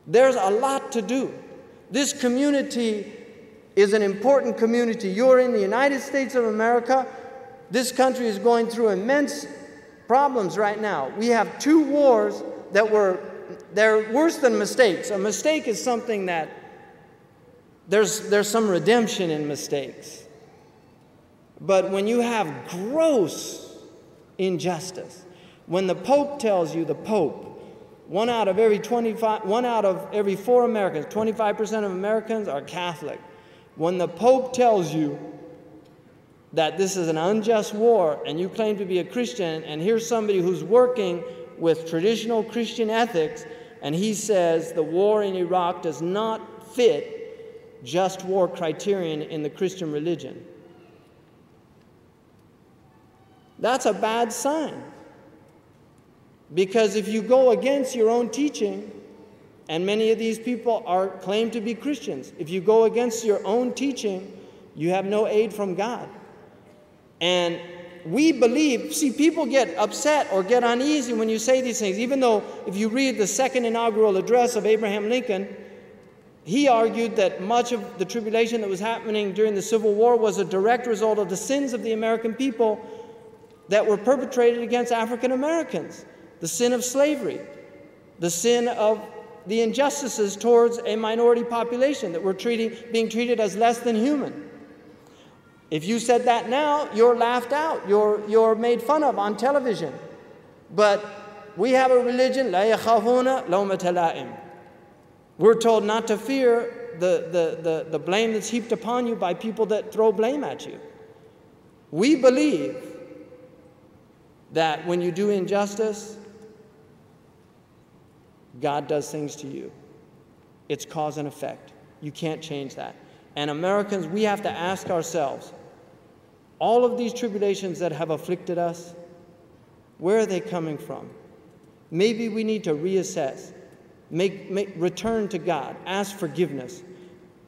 There's a lot to do. This community is an important community. You're in the United States of America. This country is going through immense problems right now. We have 2 wars that they're worse than mistakes. A mistake is something that there's some redemption in mistakes. But when you have gross injustice, when the Pope tells you, the Pope, one out of every 4 Americans, 25% of Americans are Catholic. When the Pope tells you that this is an unjust war and you claim to be a Christian, and here's somebody who's working with traditional Christian ethics, and he says the war in Iraq does not fit just war criterion in the Christian religion. That's a bad sign. Because if you go against your own teaching, and many of these people claim to be Christians, if you go against your own teaching, you have no aid from God. And we believe, see, people get upset or get uneasy when you say these things, even though if you read the second inaugural address of Abraham Lincoln, he argued that much of the tribulation that was happening during the Civil War was a direct result of the sins of the American people that were perpetrated against African Americans. The sin of slavery, the sin of the injustices towards a minority population that were being treated as less than human. If you said that now, you're laughed out, you're made fun of on television. But we have a religion, la yakhafuna lawmata la'im. We're told not to fear the blame that's heaped upon you by people that throw blame at you. We believe that when you do injustice, God does things to you. It's cause and effect. You can't change that. And Americans, we have to ask ourselves, all of these tribulations that have afflicted us, where are they coming from? Maybe we need to reassess, return to God, ask forgiveness,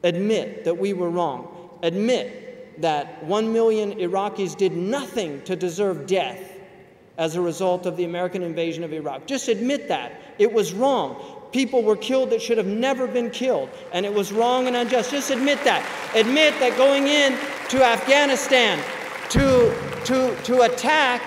admit that we were wrong, admit that 1 million Iraqis did nothing to deserve death as a result of the American invasion of Iraq. Just admit that. It was wrong. People were killed that should have never been killed, and it was wrong and unjust. Just admit that. Admit that going in to Afghanistan to attack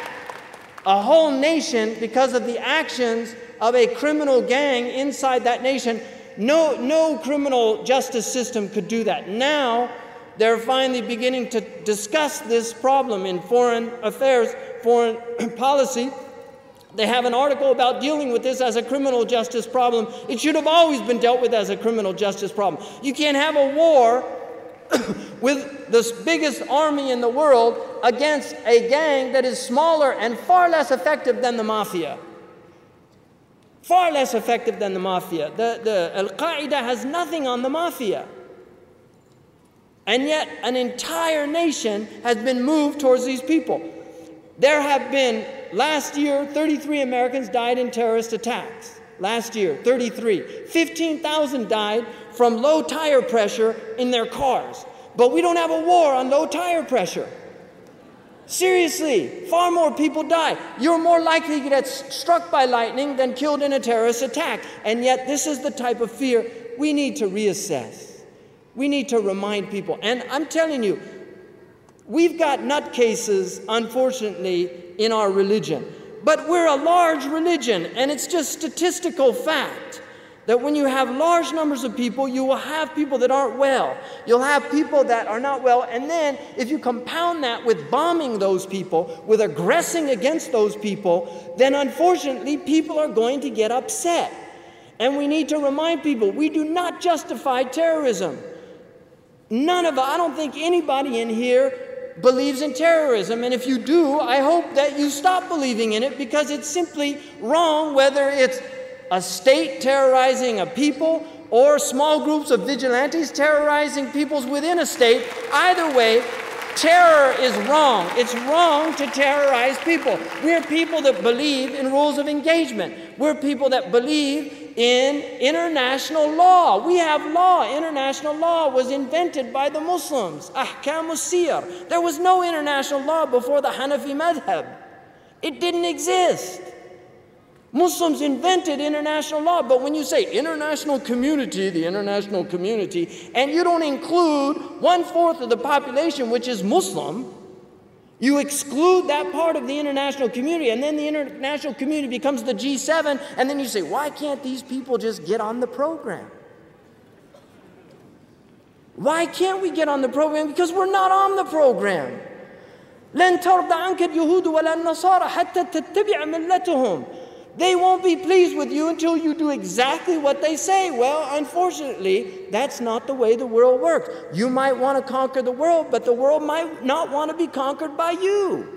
a whole nation because of the actions of a criminal gang inside that nation, no criminal justice system could do that. Now, they're finally beginning to discuss this problem in foreign affairs, foreign policy. They have an article about dealing with this as a criminal justice problem. It should have always been dealt with as a criminal justice problem. You can't have a war with the biggest army in the world against a gang that is smaller and far less effective than the mafia. Far less effective than the mafia. The Al-Qaeda has nothing on the mafia. And yet an entire nation has been moved towards these people. There have been, last year, 33 Americans died in terrorist attacks. Last year, 33. 15,000 died from low tire pressure in their cars. But we don't have a war on low tire pressure. Seriously, far more people die. You're more likely to get struck by lightning than killed in a terrorist attack. And yet this is the type of fear we need to reassess. We need to remind people. And I'm telling you, we've got nutcases, unfortunately, in our religion. But we're a large religion, and it's just statistical fact that when you have large numbers of people, you will have people that aren't well. You'll have people that are not well, and then if you compound that with bombing those people, with aggressing against those people, then unfortunately people are going to get upset. And we need to remind people, we do not justify terrorism. I don't think anybody in here believes in terrorism, and if you do, I hope that you stop believing in it, because it's simply wrong, whether it's a state terrorizing a people or small groups of vigilantes terrorizing peoples within a state. Either way, terror is wrong. It's wrong to terrorize people. We're people that believe in rules of engagement. We're people that believe in international law. We have law. International law was invented by the Muslims. Ahkam al-siyar. There was no international law before the Hanafi madhab. It didn't exist. Muslims invented international law, but when you say international community, the international community, and you don't include 1/4 of the population, which is Muslim, you exclude that part of the international community, and then the international community becomes the G7, and then you say, why can't these people just get on the program? Why can't we get on the program? Because we're not on the program. لن ترضى عنك اليهود ولا النصارى حتى تتبع ملتهم. They won't be pleased with you until you do exactly what they say. Well, unfortunately, that's not the way the world works. You might want to conquer the world, but the world might not want to be conquered by you.